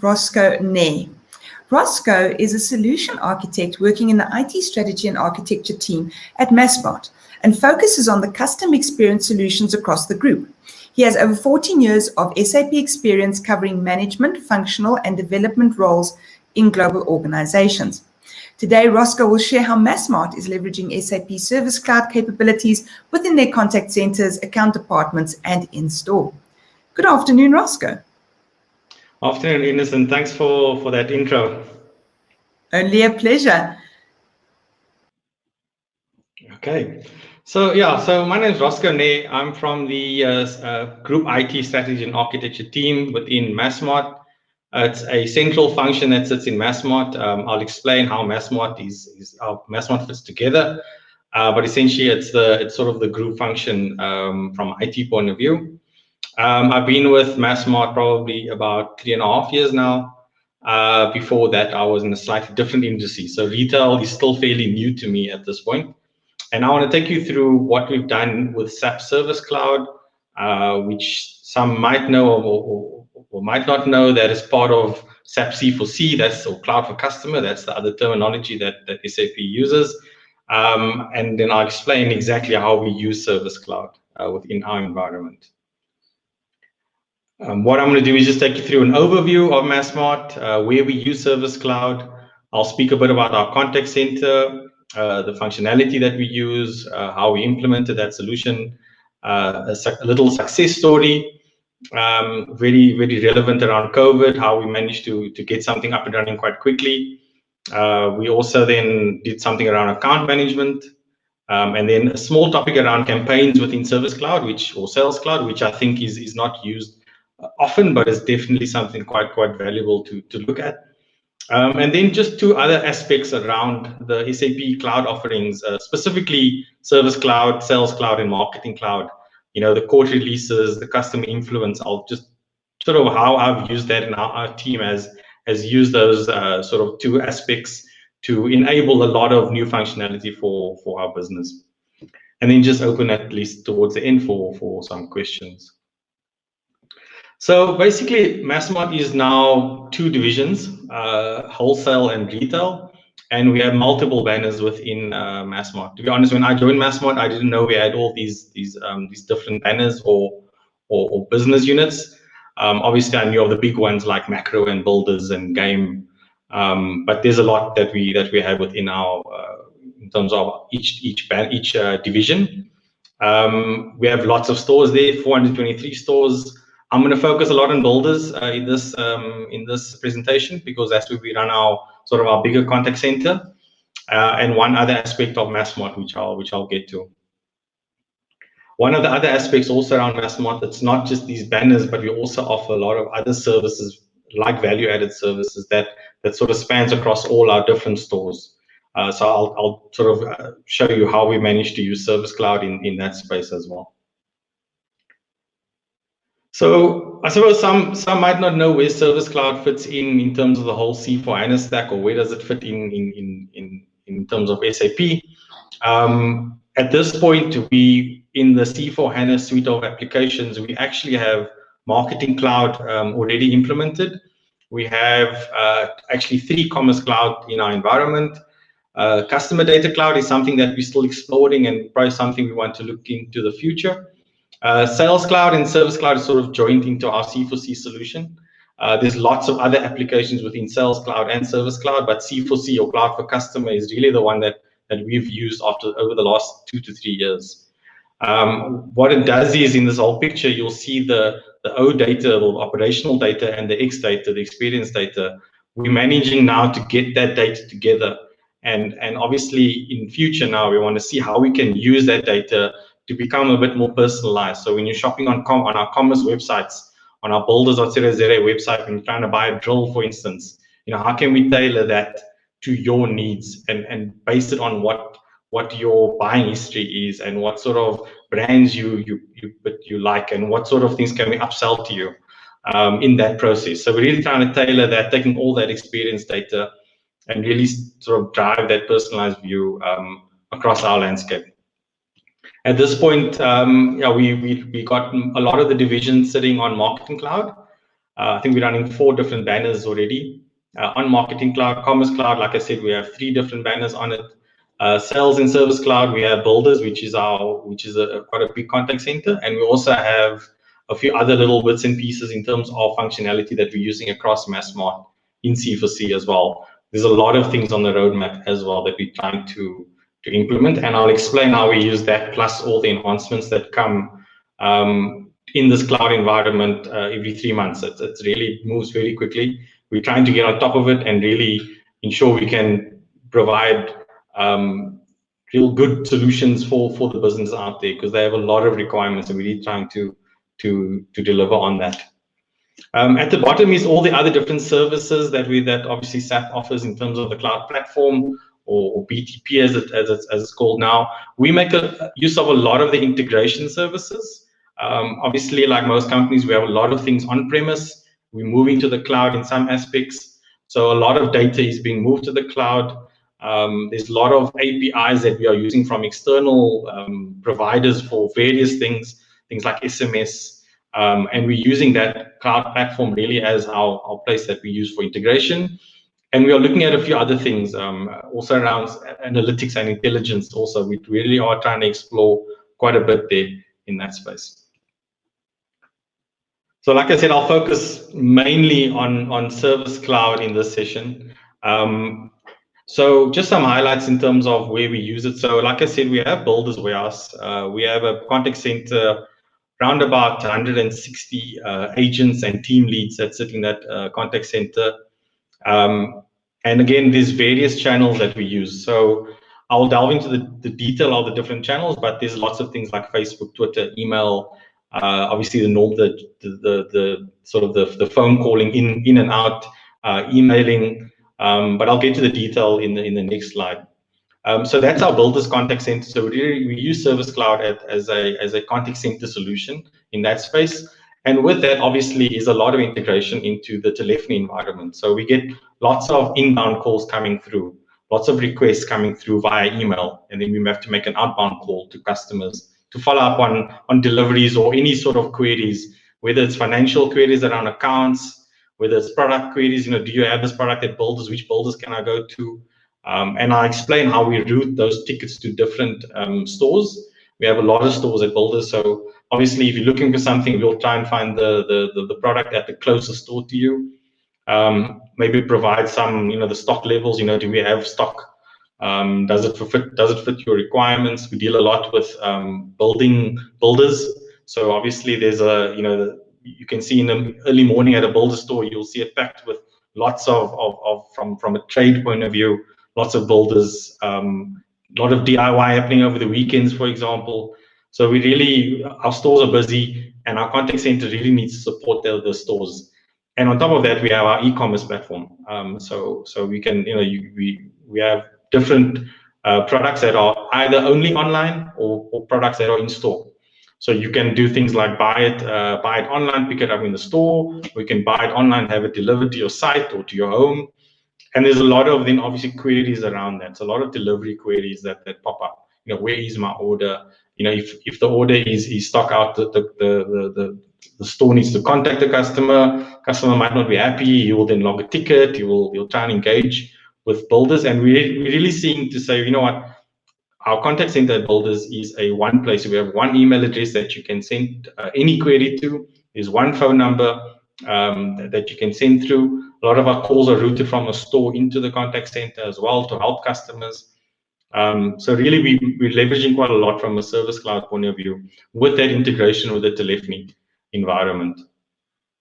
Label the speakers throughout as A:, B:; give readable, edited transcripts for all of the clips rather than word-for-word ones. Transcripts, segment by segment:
A: Roscoe Ne. Roscoe is a solution architect working in the IT strategy and architecture team at Massmart and focuses on the custom experience solutions across the group. He has over 14 years of SAP experience covering management, functional, and development roles in global organizations. Today, Roscoe will share how Massmart is leveraging SAP Service Cloud capabilities within their contact centers, account departments, and in-store. Good afternoon, Roscoe.
B: Afternoon, Ines, and thanks for that intro.
A: Only a pleasure.
B: Okay, so my name is Roscoe Ne. I'm from the Group IT Strategy and Architecture team within Massmart. It's a central function that sits in Massmart. I'll explain how Massmart how Massmart fits together, but essentially it's sort of the group function from IT point of view. I've been with Massmart probably about 3.5 years now. Before that, I was in a slightly different industry. So retail is still fairly new to me at this point. And I want to take you through what we've done with SAP Service Cloud, which some might know or might not know that is part of SAP C4C, that's or Cloud for Customer. That's the other terminology that SAP uses. And then I'll explain exactly how we use Service Cloud within our environment. What I'm going to do is just take you through an overview of Massmart, where we use Service Cloud. I'll speak a bit about our contact center, the functionality that we use, how we implemented that solution, a little success story, very, very relevant around COVID, how we managed to get something up and running quite quickly. We also then did something around account management, and then a small topic around campaigns within Service Cloud, or Sales Cloud, which I think is not used often, but it's definitely something quite valuable to look at. And then just two other aspects around the SAP cloud offerings, specifically Service Cloud, Sales Cloud, and Marketing Cloud. You know, the core releases, the customer influence. I'll just sort of how I've used that, and how our team has used those sort of two aspects to enable a lot of new functionality for our business. And then just open at least towards the end for some questions. So basically, Massmart is now two divisions, wholesale and retail, and we have multiple banners within Massmart. To be honest, when I joined Massmart, I didn't know we had all these different banners or business units. Obviously, I knew of the big ones like Macro and Builders and Game, but there's a lot that we have within our in terms of each division. We have lots of stores there, 423 stores. I'm going to focus a lot on Builders in this presentation, because that's where we run our bigger contact center, and one other aspect of Massmart which I'll get to. One of the other aspects also around Massmart, it's not just these banners, but we also offer a lot of other services like value-added services that sort of spans across all our different stores. So I'll sort of show you how we managed to use Service Cloud in that space as well. So I suppose some might not know where Service Cloud fits in terms of the whole C4HANA stack, or where does it fit in terms of SAP. At this point, we in the C4HANA suite of applications, we actually have Marketing Cloud already implemented. We have actually 3 Commerce Cloud in our environment. Customer Data Cloud is something that we're still exploring, and probably something we want to look into the future. Sales Cloud and Service Cloud is sort of joined into our C4C solution. There's lots of other applications within Sales Cloud and Service Cloud, but C4C, or Cloud for Customer, is really the one that we've used over the last 2 to 3 years. What it does is, in this whole picture, you'll see the O data, the operational data, and the X data, the experience data. We're managing now to get that data together. And obviously, in future now, we want to see how we can use that data to become a bit more personalized. So when you're shopping on our commerce websites, on our builders.co.za website, when you're trying to buy a drill, for instance, how can we tailor that to your needs and base it on what your buying history is, and what sort of brands you like, and what sort of things can we upsell to you in that process. So we're really trying to tailor that, taking all that experience data and really sort of drive that personalized view across our landscape. At this point, we got a lot of the divisions sitting on Marketing Cloud. I think we're running 4 different banners already. On Marketing Cloud, Commerce Cloud, like I said, we have 3 different banners on it. Sales and Service Cloud, we have Builders, which is quite a big contact center, and we also have a few other little bits and pieces in terms of functionality that we're using across Massmart in C4C as well. There's a lot of things on the roadmap as well that we're trying to implement, and I'll explain how we use that, plus all the enhancements that come in this cloud environment every 3 months. It really moves very quickly. We're trying to get on top of it and really ensure we can provide real good solutions for the business out there, because they have a lot of requirements, and we're really trying to deliver on that. At the bottom is all the other different services that obviously SAP offers in terms of the cloud platform, or BTP as it's called now. We make use of a lot of the integration services. Obviously, like most companies, we have a lot of things on premise. We're moving to the cloud in some aspects. So a lot of data is being moved to the cloud. There's a lot of APIs that we are using from external providers for various things like SMS. And we're using that cloud platform really as our place that we use for integration. And we are looking at a few other things also around analytics and intelligence also. We really are trying to explore quite a bit there in that space. So like I said, I'll focus mainly on Service Cloud in this session. So just some highlights in terms of where we use it. So like I said, we have Builders Warehouse. We have a contact center, around about 160 agents and team leads that sit in that contact center. And again, there's various channels that we use. So I'll delve into the detail of the different channels, but there's lots of things like Facebook, Twitter, email, obviously the sort of the phone calling in and out, emailing. But I'll get to the detail in the next slide. So that's our Builders contact center. So we use Service Cloud as a contact center solution in that space. And with that, obviously, is a lot of integration into the telephony environment. So we get lots of inbound calls coming through, lots of requests coming through via email, and then we have to make an outbound call to customers to follow up on deliveries or any sort of queries, whether it's financial queries around accounts, whether it's product queries, do you have this product at Builders, which Builders can I go to? And I'll explain how we route those tickets to different stores. We have a lot of stores at Builders, so obviously if you're looking for something, we'll try and find the product at the closest store to you. Maybe provide some, the stock levels, do we have stock? Does it fit your requirements? We deal a lot with builders. So obviously there's you can see in the early morning at a builder store, you'll see it packed with lots of from a trade point of view, lots of builders, a lot of DIY happening over the weekends, for example. So our stores are busy, and our contact center really needs to support the stores. And on top of that, we have our e-commerce platform. So we can, we have different products that are either only online or products that are in store. So you can do things like buy it online, pick it up in the store. We can buy it online, have it delivered to your site or to your home. And there's a lot of then obviously queries around that. So a lot of delivery queries that pop up. Where is my order? If the order is stock out, the store needs to contact the customer. Customer might not be happy. He will then log a ticket. He'll try and engage with Builders. And we're really seeing to say, what? Our contact center at Builders is one place. We have one email address that you can send any query to. There's one phone number that you can send through. A lot of our calls are routed from a store into the contact center as well to help customers. So really, we're leveraging quite a lot from a Service Cloud point of view with that integration with the telephony environment.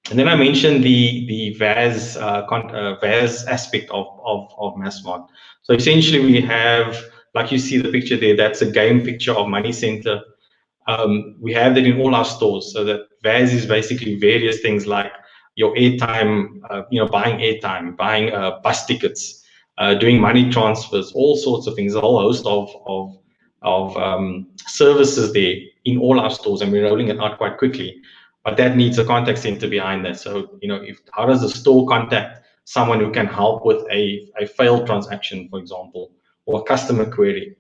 B: And then I mentioned the VAS aspect of Massmart. So essentially, we have, like you see the picture there, that's a game picture of Money Center. We have that in all our stores. So that VAS is basically various things like your airtime, buying airtime, buying bus tickets, doing money transfers, all sorts of things, a whole host of services there in all our stores, and we're rolling it out quite quickly. But that needs a contact center behind that. So, how does the store contact someone who can help with a failed transaction, for example, or a customer query?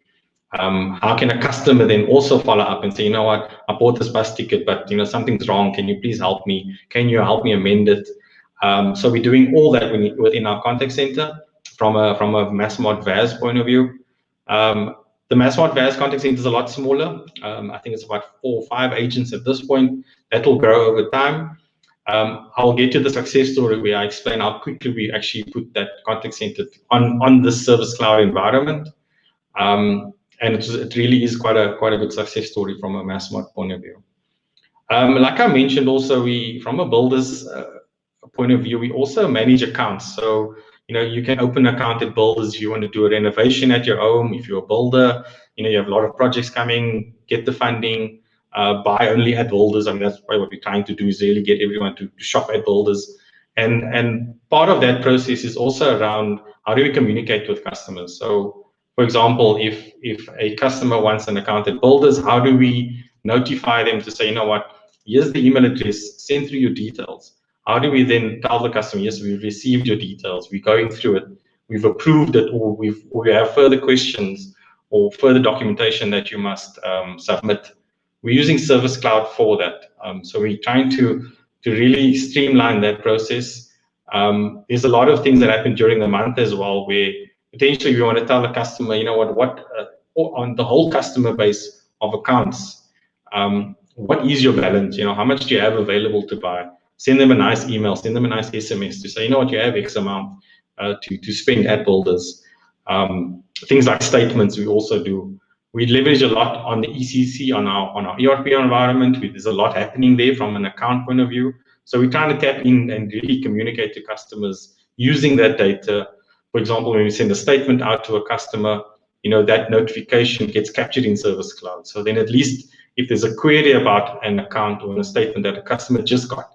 B: How can a customer then also follow up and say, I bought this bus ticket, but something's wrong. Can you please help me? Can you help me amend it? So we're doing all that within our contact center from a Massmart VAS point of view. The Massmart VAS contact center is a lot smaller. I think it's about 4 or 5 agents at this point. That will grow over time. I'll get to the success story where I explain how quickly we actually put that contact center on the Service Cloud environment. And it really is quite a good success story from a Massmart point of view. Like I mentioned, also from a builder's point of view, we also manage accounts. So you can open an account at Builders if you want to do a renovation at your home. If you're a builder, you have a lot of projects coming, get the funding, buy only at Builders. I mean, that's probably what we're trying to do, is really get everyone to shop at Builders. And part of that process is also around how do we communicate with customers. So, for example, if a customer wants an account at Builders, how do we notify them to say, here's the email address, send through your details. How do we then tell the customer, yes, we've received your details, we're going through it, we've approved it, or we have further questions or further documentation that you must submit. We're using Service Cloud for that. So we're trying to really streamline that process. There's a lot of things that happen during the month as well, where potentially we want to tell the customer, on the whole customer base of accounts, what is your balance? How much do you have available to buy? Send them a nice email, send them a nice SMS to say, you have X amount to spend at Builders. Things like statements we also do. We leverage a lot on the ECC, on our ERP environment. There's a lot happening there from an account point of view. So we're trying to tap in and really communicate to customers using that data. For example, when we send a statement out to a customer, that notification gets captured in Service Cloud. So then at least if there's a query about an account or a statement that a customer just got,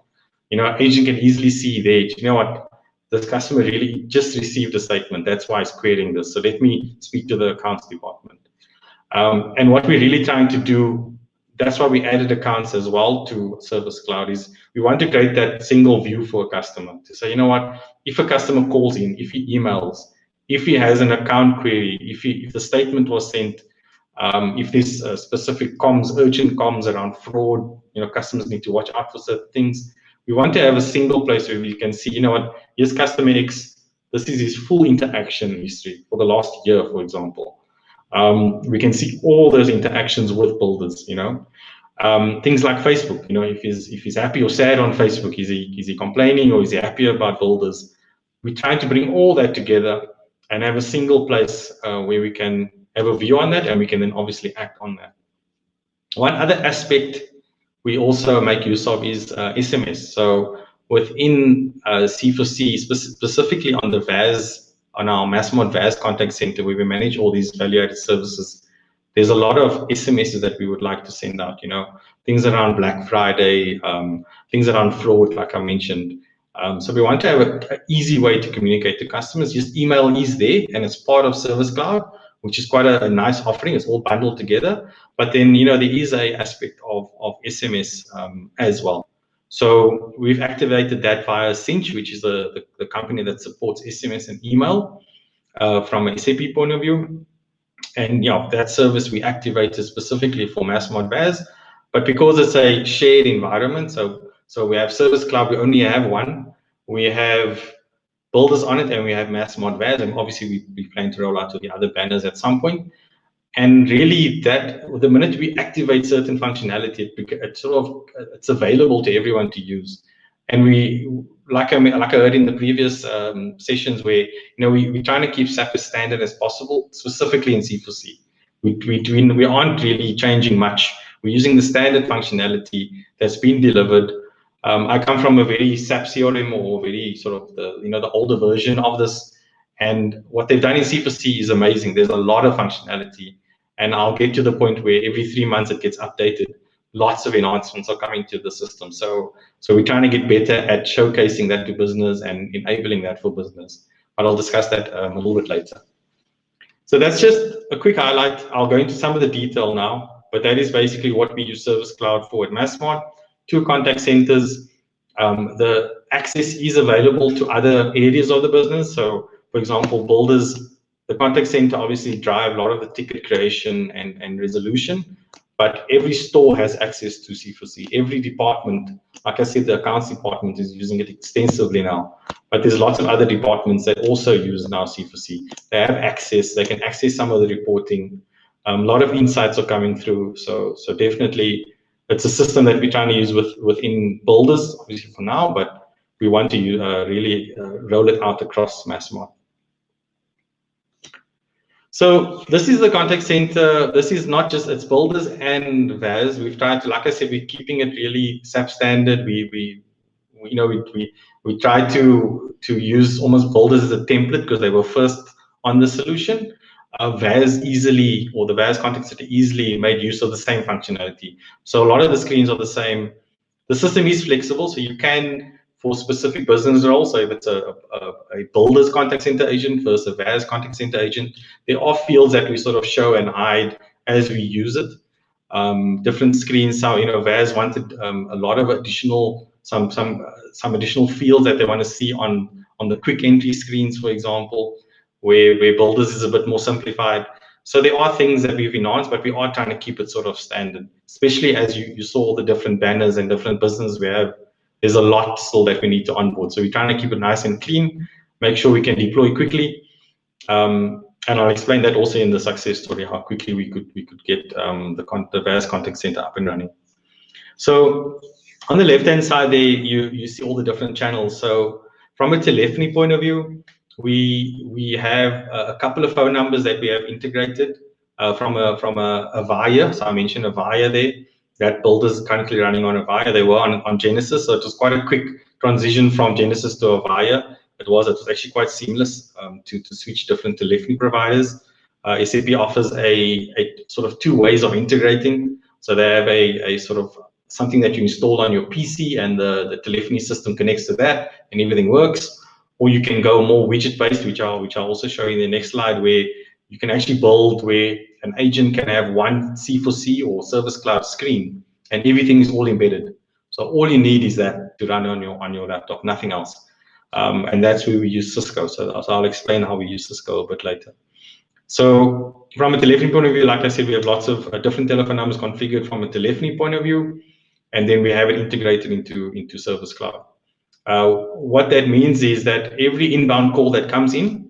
B: agent can easily see there, this customer really just received a statement. That's why it's querying this. So let me speak to the accounts department. And what we're really trying to do, that's why we added accounts as well to Service Cloud, is we want to create that single view for a customer to say, if a customer calls in, if he emails, if he has an account query, if the statement was sent, if there's specific comms, urgent comms around fraud, customers need to watch out for certain things. We want to have a single place where we can see, here's customer X, this is his full interaction history for the last year, for example. We can see all those interactions with Builders, things like Facebook, if he's happy or sad on Facebook, is he complaining or is he happy about Builders? We're trying to bring all that together and have a single place where we can have a view on that, and we can then obviously act on that. One other aspect we also make use of is SMS. So within C4C, specifically on the VAS, on our Massmart VAS contact center, where we manage all these value-added services, there's a lot of SMSs that we would like to send out, things around Black Friday, things around fraud, like I mentioned. So we want to have an easy way to communicate to customers. Just email is there, and it's part of Service Cloud, which is quite a nice offering. It's all bundled together. But then, there is a aspect of SMS as well. So we've activated that via Cinch, which is the company that supports SMS and email from an SAP point of view. And that service we activated specifically for Massmart VAS. But because it's a shared environment, so we have Service Cloud, we only have one. We have Builders on it, and we have Massmart VAS, and obviously we plan to roll out to the other banners at some point. And really, that the minute we activate certain functionality, it's available to everyone to use. And we, like I heard in the previous sessions, where we're trying to keep SAP as standard as possible, specifically in C4C. We aren't really changing much. We're using the standard functionality that's been delivered. I come from a very SAP CRM, or very sort of the older version of this, and what they've done in C4C is amazing. There's a lot of functionality, and I'll get to the point where every 3 months it gets updated. Lots of enhancements are coming to the system. So we're trying to get better at showcasing that to business and enabling that for business. But I'll discuss that a little bit later. So that's just a quick highlight. I'll go into some of the detail now, but that is basically what we use Service Cloud for at Massmart. 2 contact centers. The access is available to other areas of the business. So, for example, Builders, the contact center obviously drive a lot of the ticket creation and resolution, but every store has access to C4C. Every department, like I said, the accounts department is using it extensively now, but there's lots of other departments that also use now C4C. They have access, they can access some of the reporting. A lot of insights are coming through, so definitely it's a system that we're trying to use within builders, obviously for now, but we want to really roll it out across Massmart. So this is the contact center. This is not just, it's builders and VAS. We've tried to, like I said, we're keeping it really SAP standard. We tried to use almost builders as a template because they were first on the solution. VAS easily, or the VAS contact center easily made use of the same functionality. So a lot of the screens are the same. The system is flexible, so you can, for specific business roles, so if it's a builder's contact center agent versus a VAS contact center agent, there are fields that we sort of show and hide as we use it. Different screens, so VAS wanted a lot of additional, some additional fields that they want to see on the quick entry screens, for example, where builders is a bit more simplified. So there are things that we've enhanced, but we are trying to keep it sort of standard, especially as you saw all the different banners and different business we have. There's a lot still that we need to onboard. So we're trying to keep it nice and clean, make sure we can deploy quickly. And I'll explain that also in the success story, how quickly we could get the VAS contact center up and running. So on the left-hand side there, you see all the different channels. So from a telephony point of view, we have a couple of phone numbers that we have integrated from a Avaya. So I mentioned Avaya there. That builder is currently running on Avaya. They were on Genesis, so it was quite a quick transition from Genesis to Avaya. It was actually quite seamless to switch different telephony providers. SAP offers a sort of two ways of integrating. So they have a sort of something that you install on your PC, and the telephony system connects to that, and everything works. Or you can go more widget-based, which I'll also show you in the next slide, where you can actually build where an agent can have one C4C or Service Cloud screen, and everything is all embedded. So all you need is that to run on your laptop, nothing else. And that's where we use Cisco. So I'll explain how we use Cisco a bit later. So from a telephony point of view, like I said, we have lots of different telephone numbers configured from a telephony point of view, and then we have it integrated into Service Cloud. What that means is that every inbound call that comes in,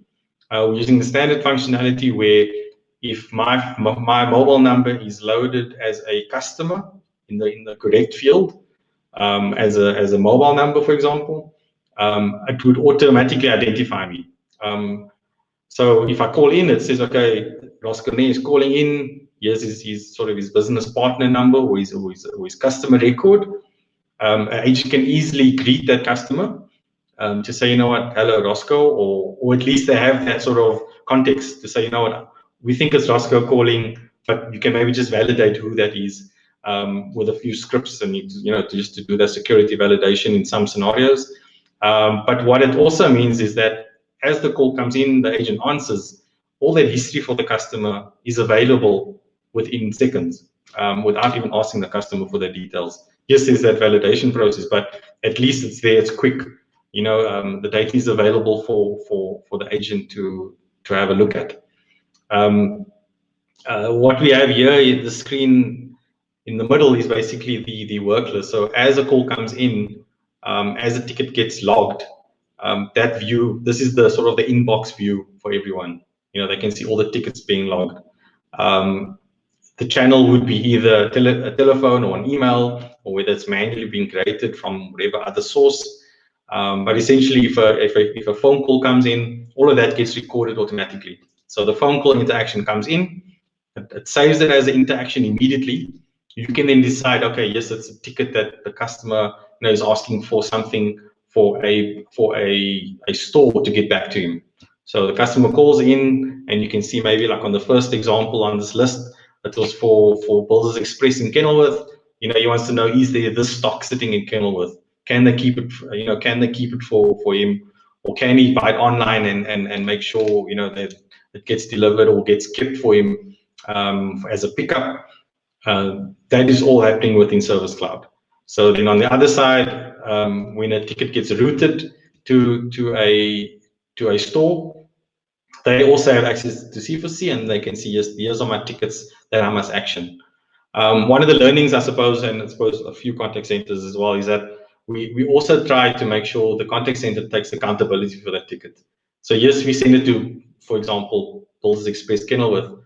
B: we're using the standard functionality where if my mobile number is loaded as a customer in the correct field, as a mobile number, for example, it would automatically identify me. So if I call in, it says, okay, Roscoe is calling in. Here's his sort of his business partner number or his customer record. An agent can easily greet that customer to say, you know what, hello, Roscoe, or at least they have that sort of context to say, you know what, we think it's Roscoe calling, but you can maybe just validate who that is with a few scripts and just to do that security validation in some scenarios. But what it also means is that as the call comes in, the agent answers, all that history for the customer is available within seconds without even asking the customer for their details. Yes, there's that validation process, but at least it's there, it's quick. The data is available for the agent to have a look at. What we have here is the screen in the middle is basically the work list. So as a call comes in, as a ticket gets logged, that view, this is the sort of the inbox view for everyone. They can see all the tickets being logged. The channel would be either a telephone or an email, or whether it's manually being created from whatever other source. But essentially, if a phone call comes in, all of that gets recorded automatically. So the phone call interaction comes in, it saves it as an interaction immediately. You can then decide, okay, yes, it's a ticket that the customer is asking for something for a store to get back to him. So the customer calls in, and you can see maybe like on the first example on this list, it was for Builders Express in Kenilworth. He wants to know, is there this stock sitting in Kenilworth? Can they keep it? Can they keep it for him, or can he buy it online and make sure that it gets delivered or gets kept for him as a pickup? That is all happening within Service Cloud. So then on the other side, when a ticket gets routed to a store, they also have access to C4C, and they can see, yes, here's are my tickets that I must action. One of the learnings, I suppose, and I suppose a few contact centers as well, is that we also try to make sure the contact center takes accountability for that ticket. So yes, we send it to, for example, Builders Express Kenilworth.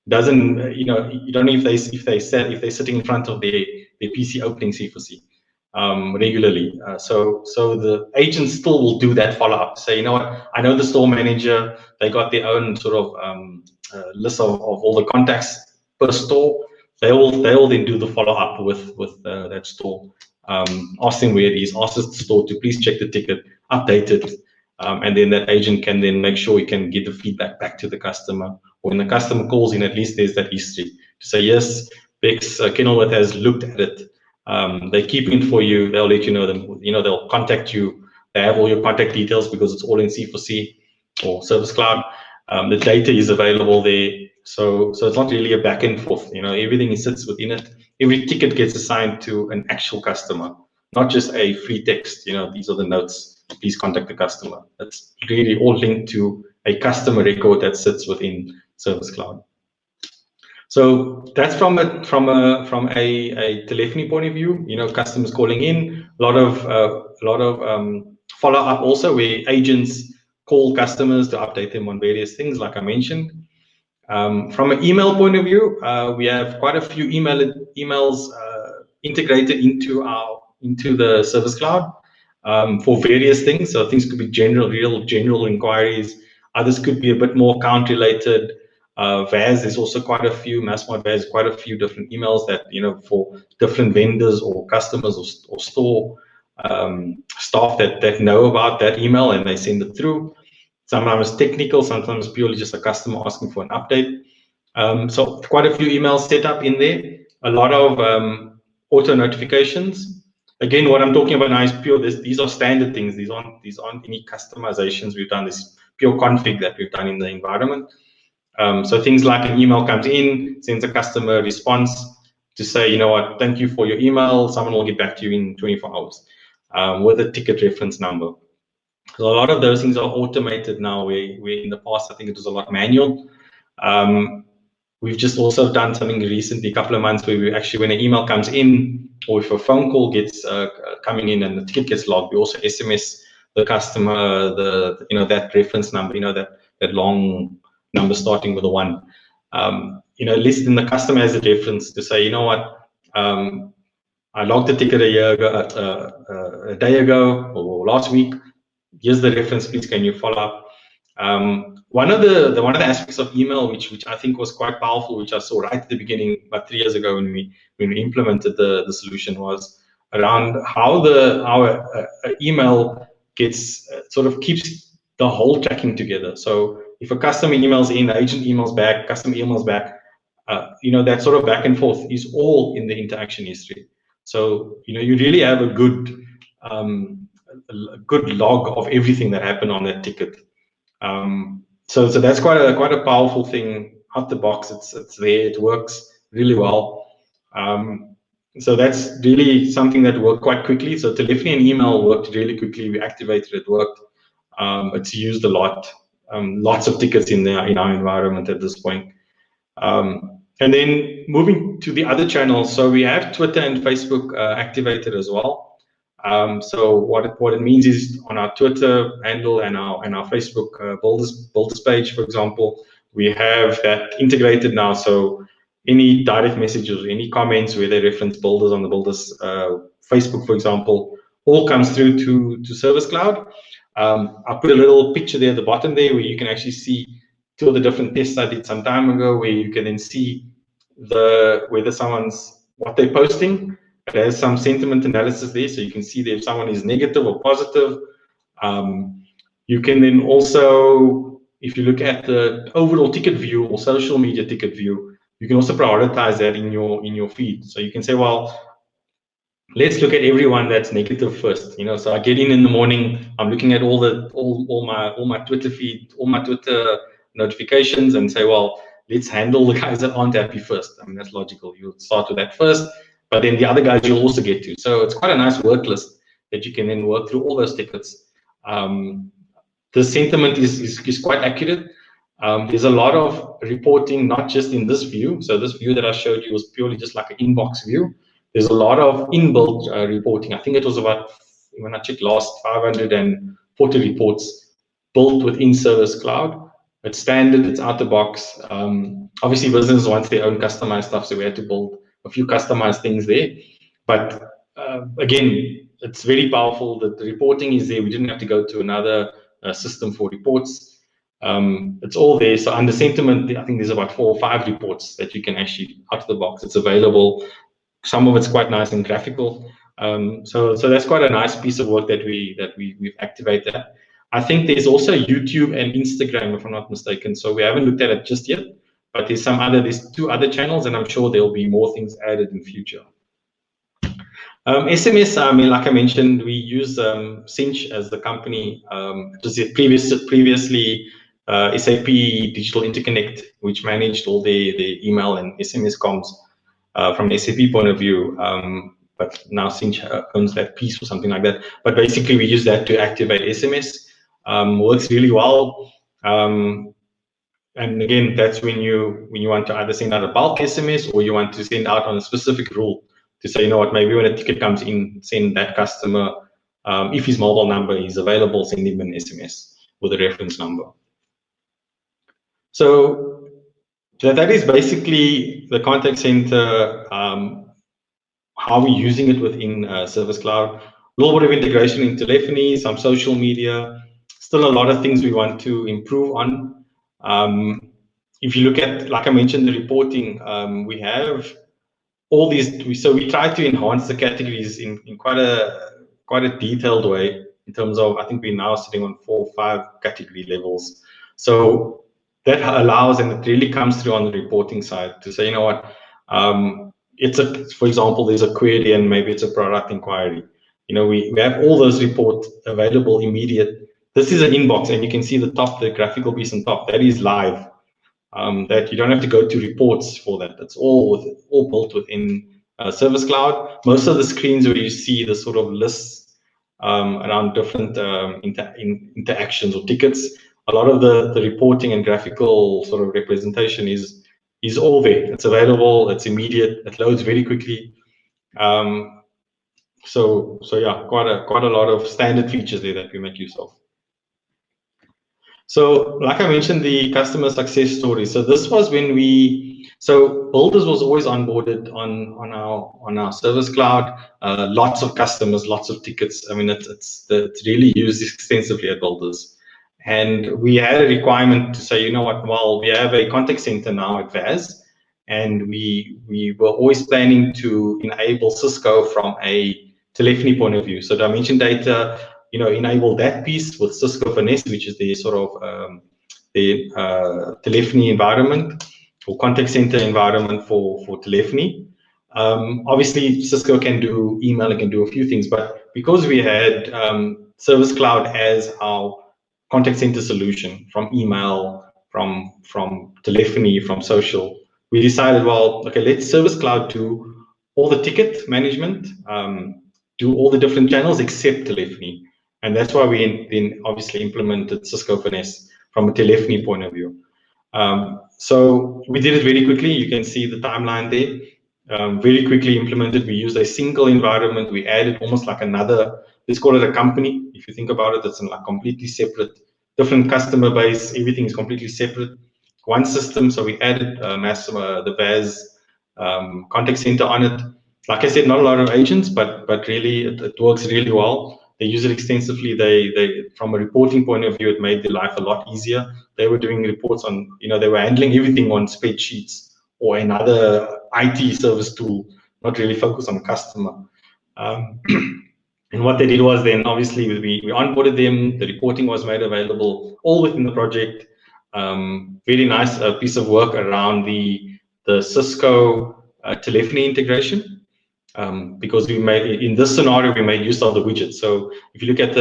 B: Doesn't, you don't know if they're sitting in front of their PC opening C4C regularly. So the agents still will do that follow up. Say, you know what, I know the store manager, they got their own sort of list of all the contacts per store. They will then do the follow up with that store. Ask them where it is, ask the store to please check the ticket, update it, and then that agent can then make sure he can get the feedback back to the customer. When the customer calls in, at least there's that history to say, yes, Bex Kenilworth has looked at it. They keep it for you. They'll let you know them. They'll contact you. They have all your contact details because it's all in C4C or Service Cloud. The data is available there. So it's not really a back and forth. Everything sits within it. Every ticket gets assigned to an actual customer, not just a free text. These are the notes. Please contact the customer. It's really all linked to a customer record that sits within Service Cloud. So that's from a telephony point of view. Customers calling in. A lot of follow up also, where agents call customers to update them on various things, like I mentioned. From an email point of view, we have quite a few emails integrated into the Service Cloud for various things. So things could be real general inquiries. Others could be a bit more account related. VAS, there's also quite a few, Massmart VAS, quite a few different emails that, for different vendors or customers or store staff that know about that email, and they send it through. Sometimes technical, sometimes purely just a customer asking for an update. So quite a few emails set up in there. A lot of auto notifications. Again, what I'm talking about now is pure. These are standard things. These aren't any customizations we've done. This is pure config that we've done in the environment. So things like an email comes in, sends a customer response to say, you know what, thank you for your email. Someone will get back to you in 24 hours with a ticket reference number. So a lot of those things are automated now, where in the past, I think it was a lot manual. We've just also done something recently, a couple of months, where we actually, when an email comes in, or if a phone call gets coming in and the ticket gets logged, we also SMS the customer that reference number, that long number starting with a 1. Listing the customer as a reference to say, you know what, I logged the ticket a day ago or last week. Here's the reference, please can you follow up? One of the aspects of email which I think was quite powerful, which I saw right at the beginning about 3 years ago when we implemented the solution, was around how our email gets sort of keeps the whole tracking together. So if a customer emails in, the agent emails back, customer emails back, that sort of back and forth is all in the interaction history. So you really have a good log of everything that happened on that ticket. So that's quite a powerful thing out the box. It's there. It works really well. So that's really something that worked quite quickly. So telephony and email worked really quickly. We activated it, worked. It's used a lot. Lots of tickets in our environment at this point. And then moving to the other channels. So we have Twitter and Facebook activated as well. So what it means is, on our Twitter handle and our Facebook builders page, for example, we have that integrated now. So any direct messages, any comments where they reference builders on the builders Facebook, for example, all comes through to Service Cloud. I put a little picture there at the bottom there, where you can actually see 2 of the different tests I did some time ago, where you can then see what they're posting. It has some sentiment analysis there, so you can see that if someone is negative or positive. You can then also, if you look at the overall ticket view or social media ticket view, you can also prioritize that in your feed. So you can say, well, let's look at everyone that's negative first. So I get in the morning, I'm looking at all my Twitter feed, all my Twitter notifications, and say, well, let's handle the guys that aren't happy first. I mean, that's logical. You'll start with that first, but then the other guys you'll also get to. So it's quite a nice work list that you can then work through all those tickets. The sentiment is quite accurate. There's a lot of reporting, not just in this view. So this view that I showed you was purely just like an inbox view. There's a lot of inbuilt reporting. I think it was about, when I checked last, 540 reports built within Service Cloud. It's standard, it's out the box. Obviously, businesses want their own customized stuff, so we had to build a few customized things there. But again, it's very powerful that the reporting is there. We didn't have to go to another system for reports. It's all there. So under sentiment, I think there's about 4 or 5 reports that you can actually, out of the box, it's available. Some of it's quite nice and graphical. So that's quite a nice piece of work that we've activated. I think there's also YouTube and Instagram, if I'm not mistaken. So we haven't looked at it just yet, but there's 2 other channels, and I'm sure there'll be more things added in future. SMS, I mean, like I mentioned, we use Cinch as the company. It was previously SAP Digital Interconnect, which managed all the email and SMS comms from an SAP point of view. But now Cinch owns that piece or something like that. But basically, we use that to activate SMS. Works really well. And again, that's when you want to either send out a bulk SMS or you want to send out on a specific rule to say, you know what, maybe when a ticket comes in, send that customer, if his mobile number is available, send him an SMS with a reference number. So that is basically the contact center, how we're using it within Service Cloud. A little bit of integration in telephony, some social media, still a lot of things we want to improve on. If you look at, like I mentioned, the reporting, we have all these, so we try to enhance the categories in quite a detailed way in terms of, I think we're now sitting on 4 or 5 category levels. So that allows, and it really comes through on the reporting side to say, you know what, for example, there's a query and maybe it's a product inquiry. You know, we have all those reports available immediate. This is an inbox, and you can see the graphical piece on top, that is live. That you don't have to go to reports for that. It's all built within Service Cloud. Most of the screens where you see the sort of lists around different interactions or tickets, a lot of the reporting and graphical sort of representation is all there. It's available. It's immediate. It loads very quickly. So yeah, quite a lot of standard features there that we make use of. So, like I mentioned, the customer success story. So this was when Builders was always onboarded on our Service Cloud. Lots of customers, lots of tickets. I mean, it's really used extensively at Builders. And we had a requirement to say, you know what, well, we have a contact center now at VAS, and we were always planning to enable Cisco from a telephony point of view. So dimension data, you know, enable that piece with Cisco Finesse, which is the sort of telephony environment or contact center environment for telephony. Obviously, Cisco can do email, it can do a few things, but because we had Service Cloud as our contact center solution from email, from telephony, from social, we decided, well, okay, let's Service Cloud do all the ticket management, do all the different channels except telephony. And that's why we then obviously implemented Cisco Finesse from a telephony point of view. So we did it very quickly. You can see the timeline there. Very quickly implemented. We used a single environment. We added almost like another, let's call it a company. If you think about it, it's like completely separate, different customer base. Everything is completely separate. One system. So we added the VAS contact center on it. Like I said, not a lot of agents, but really it works really well. They use it extensively. They from a reporting point of view, it made their life a lot easier. They were doing reports on, you know, they were handling everything on spreadsheets or another IT service tool, not really focused on the customer. And what they did was then obviously we onboarded them. The reporting was made available all within the project. Very nice piece of work around the Cisco telephony integration. Because we made, in this scenario, we made use of the widget. So if you look at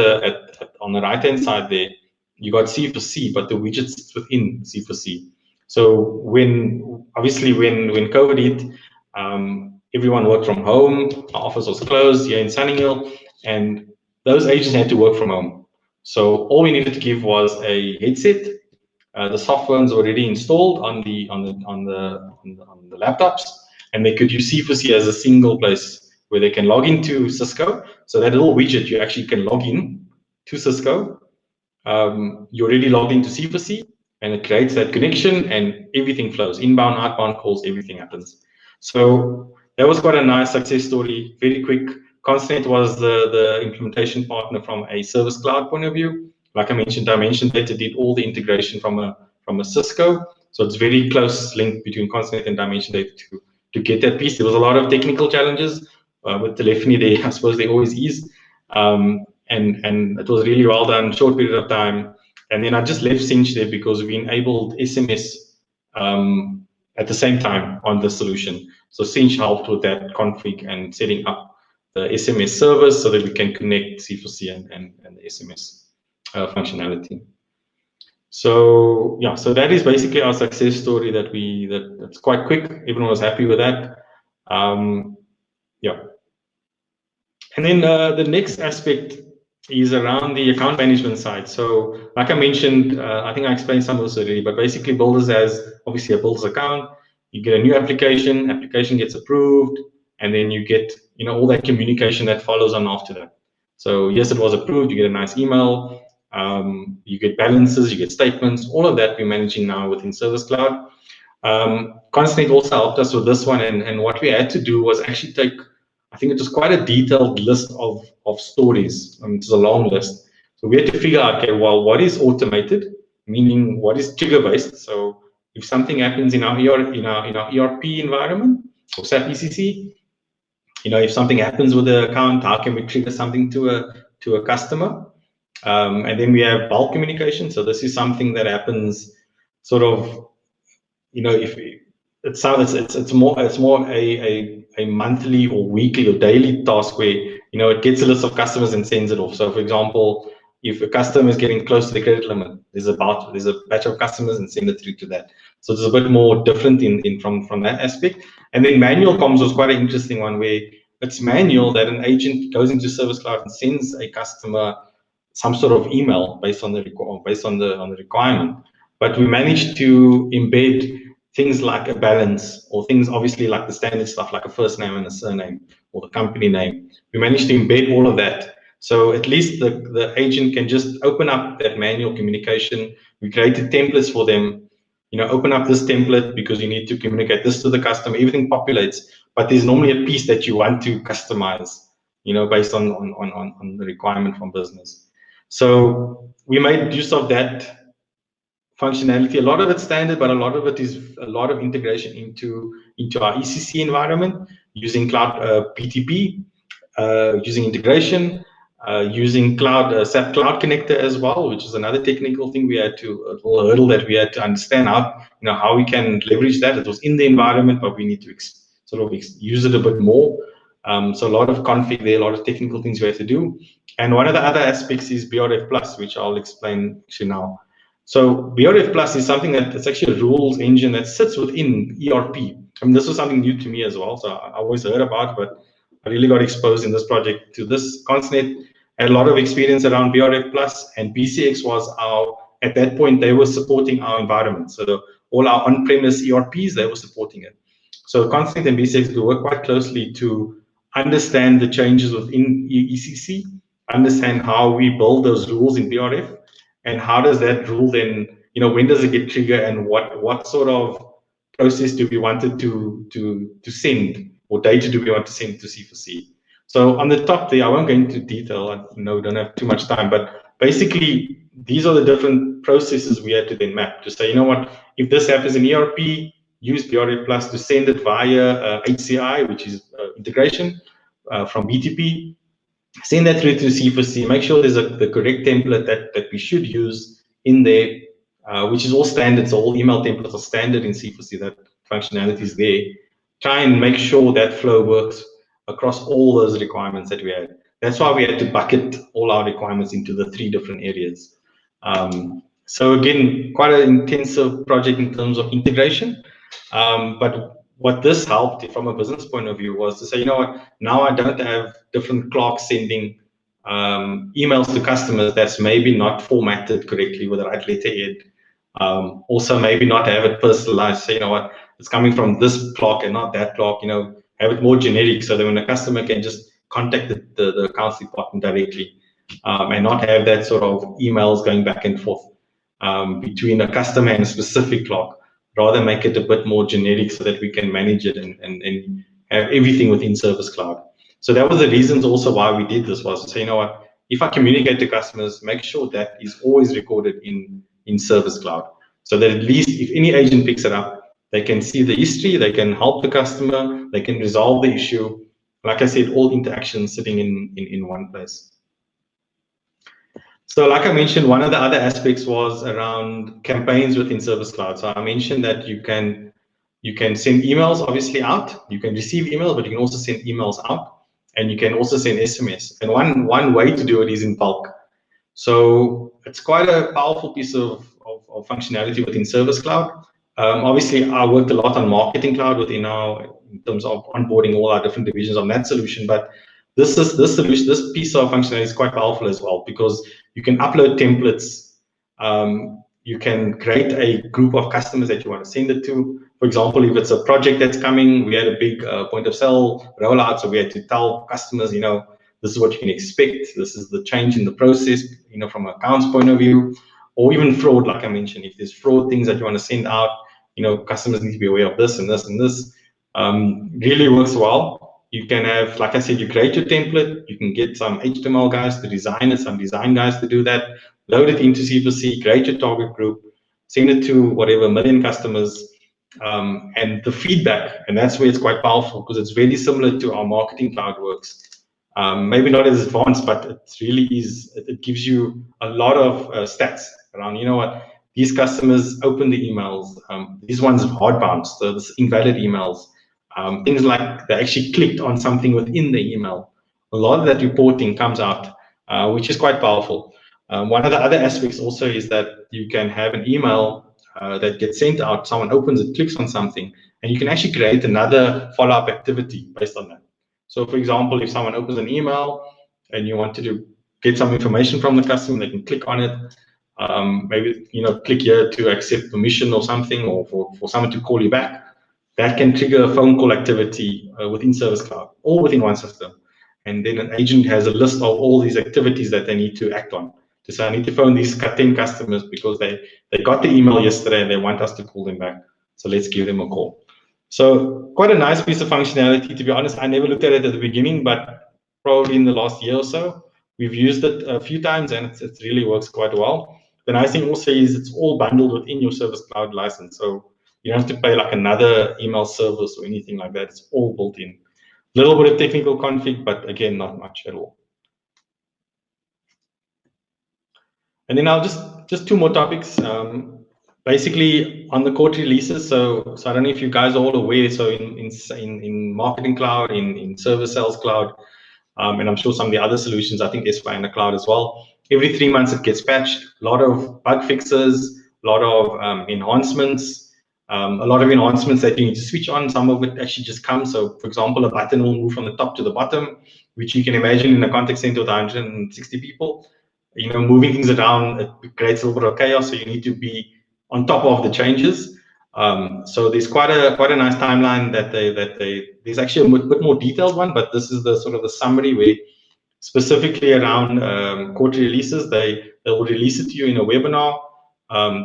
B: on the right-hand side there, you got C4C, but the widget's within C4C. So obviously when COVID hit, everyone worked from home. Our office was closed here in Sunninghill, and those agents had to work from home. So all we needed to give was a headset, The software is already installed on the laptops, and they could use C4C as a single place where they can log into Cisco. So that little widget, you actually can log in to Cisco. You're already logged into C4C, and it creates that connection, and everything flows. Inbound, outbound calls, everything happens. So that was quite a nice success story, very quick. Constant was the implementation partner from a service cloud point of view. Like I mentioned, Dimension Data did all the integration from a Cisco. So it's very close link between Constant and Dimension Data to get that piece. There was a lot of technical challenges with telephony. There, I suppose there always is. And it was really well done, short period of time. And then I just left Cinch there because we enabled SMS at the same time on the solution. So Cinch helped with that config and setting up the SMS service so that we can connect C4C and the SMS functionality. So yeah, so that is basically our success story that's quite quick. Everyone was happy with that. Yeah. And then the next aspect is around the account management side. So like I mentioned, I think I explained some of this already, but basically Builders has obviously a Builders account. You get a new application gets approved, and then you get all that communication that follows on after that. So yes, it was approved, you get a nice email, you get balances, you get statements, all of that we're managing now within Service Cloud. Constant also helped us with this one, and what we had to do was actually take, I think it was quite a detailed list of stories. It's a long list. So we had to figure out, okay, well, what is automated, meaning what is trigger based. So if something happens in our ERP environment or SAP ECC, if something happens with the account, how can we trigger something to a customer? And then we have bulk communication. So this is something that happens sort of, if it's more a monthly or weekly or daily task where it gets a list of customers and sends it off. So for example, if a customer is getting close to the credit limit, there's a batch of customers and send it through to that. So it's a bit more different from that aspect. And then manual comms was quite an interesting one where it's manual that an agent goes into Service Cloud and sends a customer some sort of email based on the requirement. But we managed to embed things like a balance, or things obviously like the standard stuff like a first name and a surname or the company name. We managed to embed all of that. So at least the agent can just open up that manual communication. We created templates for them. Open up this template because you need to communicate this to the customer. Everything populates, but there's normally a piece that you want to customize, based on the requirement from business. So we made use of that functionality. A lot of it's standard, but a lot of it is a lot of integration into our ECC environment using cloud BTP, using integration, using SAP Cloud Connector as well, which is another technical thing we had to, a hurdle that we had to understand how we can leverage that. It was in the environment, but we need to use it a bit more. So a lot of config there, a lot of technical things we have to do. And one of the other aspects is BRF Plus, which I'll explain actually now. So BRF Plus is something it's actually a rules engine that sits within ERP. This was something new to me as well. So I always heard about, but I really got exposed in this project to this. Consnet had a lot of experience around BRF Plus, and BCX was at that point, they were supporting our environment. So all our on-premise ERPs, they were supporting it. So Consnet and BCX will work quite closely to understand the changes within ECC, understand how we build those rules in BRF, and how does that rule then, when does it get triggered, and what sort of process do we want it to send, or data do we want to send to C4C? So on the top there, I won't go into detail. I know we don't have too much time, but basically these are the different processes we had to then map to say, if this happens in ERP, use BRF Plus to send it via HCI, which is integration from BTP. Send that through to C4C. Make sure there's the correct template that we should use in there, which is all standard. So all email templates are standard in C4C. That functionality is there. Try and make sure that flow works across all those requirements that we had. That's why we had to bucket all our requirements into the 3 different areas. So again, quite an intensive project in terms of integration. But what this helped from a business point of view was to say, now I don't have different clerks sending emails to customers that's maybe not formatted correctly with the right letterhead. Also, maybe not have it personalized. Say, you know what, it's coming from this clock and not that clock. Have it more generic so that when a customer can just contact the accounts department directly, and not have that sort of emails going back and forth between a customer and a specific clock. Rather make it a bit more generic so that we can manage it and have everything within Service Cloud. So that was the reasons also why we did this, was to say, you know what, if I communicate to customers, make sure that is always recorded in Service Cloud. So that at least if any agent picks it up, they can see the history, they can help the customer, they can resolve the issue. Like I said, all interactions sitting in one place. So like I mentioned, one of the other aspects was around campaigns within Service Cloud. So I mentioned that you can send emails obviously out, you can receive emails, but you can also send emails out, and you can also send SMS. And one way to do it is in bulk. So it's quite a powerful piece of functionality within Service Cloud. Obviously, I worked a lot on Marketing Cloud in terms of onboarding all our different divisions on that solution, but this piece of functionality is quite powerful as well, because you can upload templates. You can create a group of customers that you want to send it to. For example, if it's a project that's coming, we had a big point of sale rollout, so we had to tell customers, this is what you can expect. This is the change in the process, from an accounts point of view, or even fraud, like I mentioned. If there's fraud things that you want to send out, customers need to be aware of this and this and this. Really works well. You can have, like I said, you create your template. You can get some HTML guys to design it, some design guys to do that. Load it into C4C, create your target group, send it to whatever million customers, and the feedback. And that's where it's quite powerful, because it's very similar to our Marketing Cloud works. Maybe not as advanced, but it really is. It gives you a lot of stats around, what, these customers open the emails. These ones hard bounce, so this invalid emails. Things like they actually clicked on something within the email. A lot of that reporting comes out, which is quite powerful. One of the other aspects also is that you can have an email that gets sent out, someone opens it, clicks on something, and you can actually create another follow-up activity based on that. So for example, if someone opens an email and you wanted to get some information from the customer, they can click on it. Maybe, click here to accept permission or something, or for someone to call you back. That can trigger a phone call activity within Service Cloud, all within one system. And then an agent has a list of all these activities that they need to act on. To say, I need to phone these 10 customers because they got the email yesterday and they want us to call them back. So let's give them a call. So quite a nice piece of functionality. To be honest, I never looked at it at the beginning, but probably in the last year or so, we've used it a few times, and it really works quite well. The nice thing also is it's all bundled within your Service Cloud license. So you don't have to pay like another email service or anything like that. It's all built in. A little bit of technical config, but again, not much at all. And then I'll just two more topics. Basically on the quarterly releases. So I don't know if you guys are all aware. So in Marketing Cloud, in Service Sales Cloud, and I'm sure some of the other solutions, I think S/4HANA Cloud as well. Every 3 months it gets patched. A lot of bug fixes, a lot of enhancements, a lot of enhancements that you need to switch on. Some of it actually just comes. So for example, a button will move from the top to the bottom, which you can imagine in a contact center with 160 people. Moving things around, it creates a little bit of chaos. So you need to be on top of the changes. So there's quite a nice timeline that there's actually a bit more detailed one, but this is the sort of the summary where specifically around quarterly releases, they will release it to you in a webinar.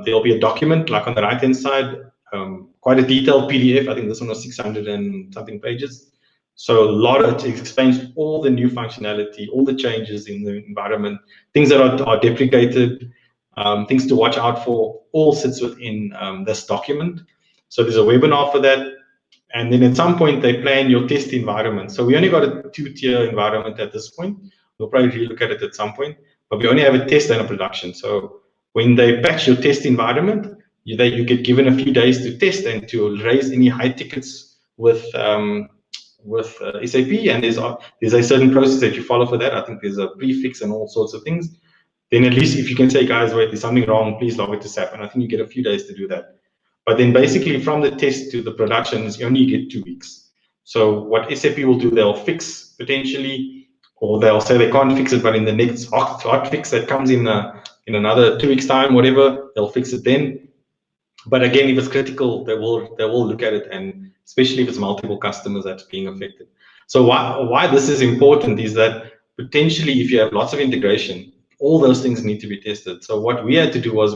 B: There'll be a document like on the right hand side, quite a detailed PDF. I think this one was 600 and something pages. So a lot of it explains all the new functionality, all the changes in the environment, things that are deprecated, things to watch out for, all sits within this document. So there's a webinar for that. And then at some point, they plan your test environment. So we only got a 2-tier environment at this point. We'll probably relook at it at some point, but we only have a test and a production. So when they patch your test environment, you get given a few days to test and to raise any high tickets with SAP, and there's a certain process that you follow for that. I think there's a prefix and all sorts of things. Then at least if you can say, guys, wait, there's something wrong, please log it to SAP. And I think you get a few days to do that. But then basically from the test to the productions, you only get 2 weeks. So what SAP will do, they'll fix potentially, or they'll say they can't fix it, but in the next hot fix that comes in another 2 weeks time, whatever, they'll fix it then. But again, if it's critical, they will look at it, and especially if it's multiple customers that's being affected. So why this is important is that potentially if you have lots of integration, all those things need to be tested. So what we had to do was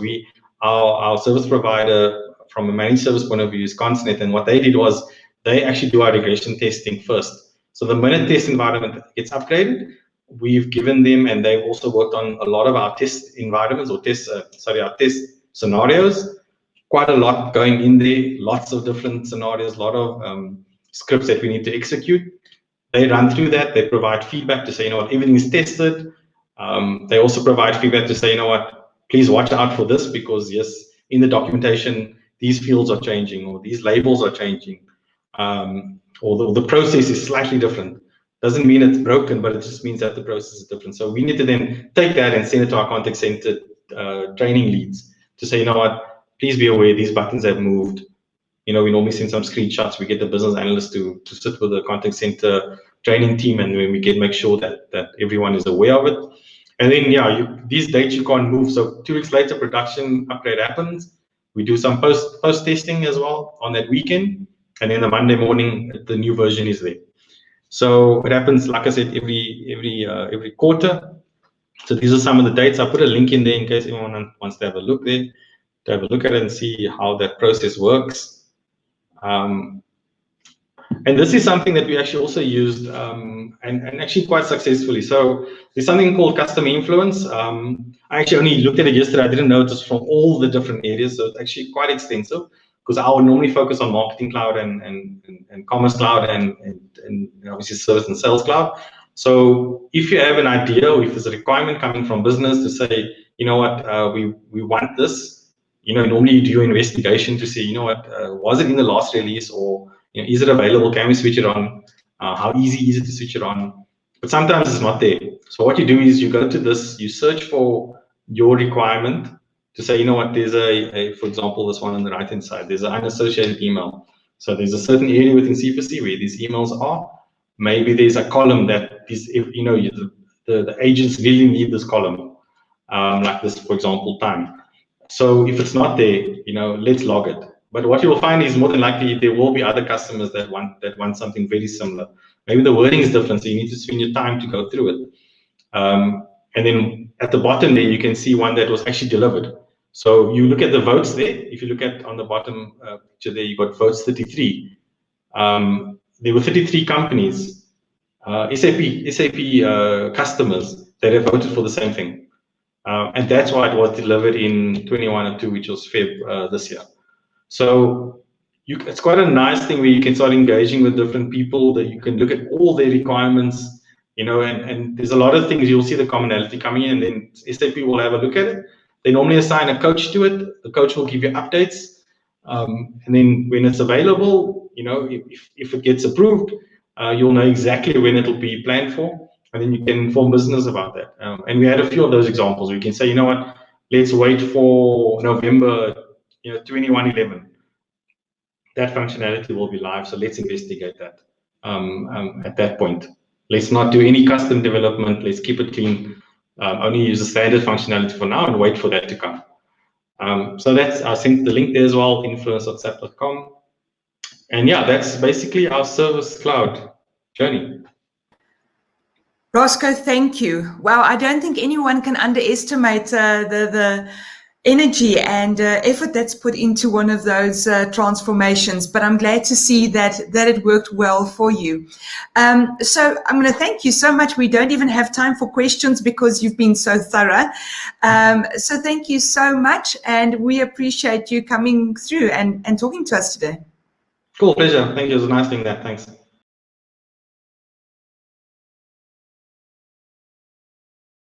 B: our service provider from a managed service point of view is Consnet, and what they did was they actually do our regression testing first. So the minute test environment gets upgraded, we've given them, and they've also worked on a lot of our test environments or our test scenarios. Quite a lot going in there, lots of different scenarios, a lot of scripts that we need to execute. They run through that. They provide feedback to say, you know what, everything is tested. They also provide feedback to say, you know what, please watch out for this because yes, in the documentation, these fields are changing or these labels are changing, or the process is slightly different. Doesn't mean it's broken, but it just means that the process is different. So we need to then take that and send it to our contact center training leads to say, you know what, please be aware these buttons have moved. You know, we normally send some screenshots. We get the business analyst to sit with the contact center training team, and when we make sure that everyone is aware of it. And then, yeah, these dates you can't move. So 2 weeks later, production upgrade happens. We do some post testing as well on that weekend, and then the Monday morning, the new version is there. So it happens, like I said, every quarter. So these are some of the dates. I put a link in there in case anyone wants to have a look there, to have a look at it and see how that process works. And this is something that we actually also used and actually quite successfully. So there's something called custom influence. I actually only looked at it yesterday. I didn't know it was from all the different areas. So it's actually quite extensive because I would normally focus on marketing cloud and commerce cloud and obviously service and sales cloud. So if you have an idea or if there's a requirement coming from business to say, you know what, we want this, you know, normally you do your investigation to see, you know what, was it in the last release, or you know, is it available? Can we switch it on? How easy is it to switch it on? But sometimes it's not there. So what you do is you go to this, you search for your requirement to say, you know what, there's for example, this one on the right-hand side, there's an unassociated email. So there's a certain area within C4C where these emails are. Maybe there's a column that is, if you know, the agents really need this column, like this, for example, time. So if it's not there, you know, let's log it. But what you will find is more than likely there will be other customers that want something very similar. Maybe the wording is different, so you need to spend your time to go through it. And then at the bottom there, you can see one that was actually delivered. So you look at the votes there. If you look at on the bottom picture there, you got votes 33. There were 33 companies, SAP customers that have voted for the same thing. And that's why it was delivered in 21/2, which was Feb this year. So it's quite a nice thing where you can start engaging with different people, that you can look at all their requirements, you know, and there's a lot of things you'll see the commonality coming in, and then SAP will have a look at it. They normally assign a coach to it. The coach will give you updates. And then when it's available, you know, if it gets approved, you'll know exactly when it'll be planned for. And then you can inform business about that. And we had a few of those examples. We can say, you know what, let's wait for November, 21/11. That functionality will be live. So let's investigate that at that point. Let's not do any custom development. Let's keep it clean. Only use the standard functionality for now and wait for that to come. So that's, I think, the link there as well, influence.sap.com. And yeah, that's basically our Service Cloud journey.
A: Roscoe, thank you. Wow, I don't think anyone can underestimate the energy and effort that's put into one of those transformations, but I'm glad to see that it worked well for you. So I'm going to thank you so much. We don't even have time for questions because you've been so thorough. So thank you so much, and we appreciate you coming through and talking to us today.
B: Cool, pleasure. Thank you. It was a nice doing that. Thanks.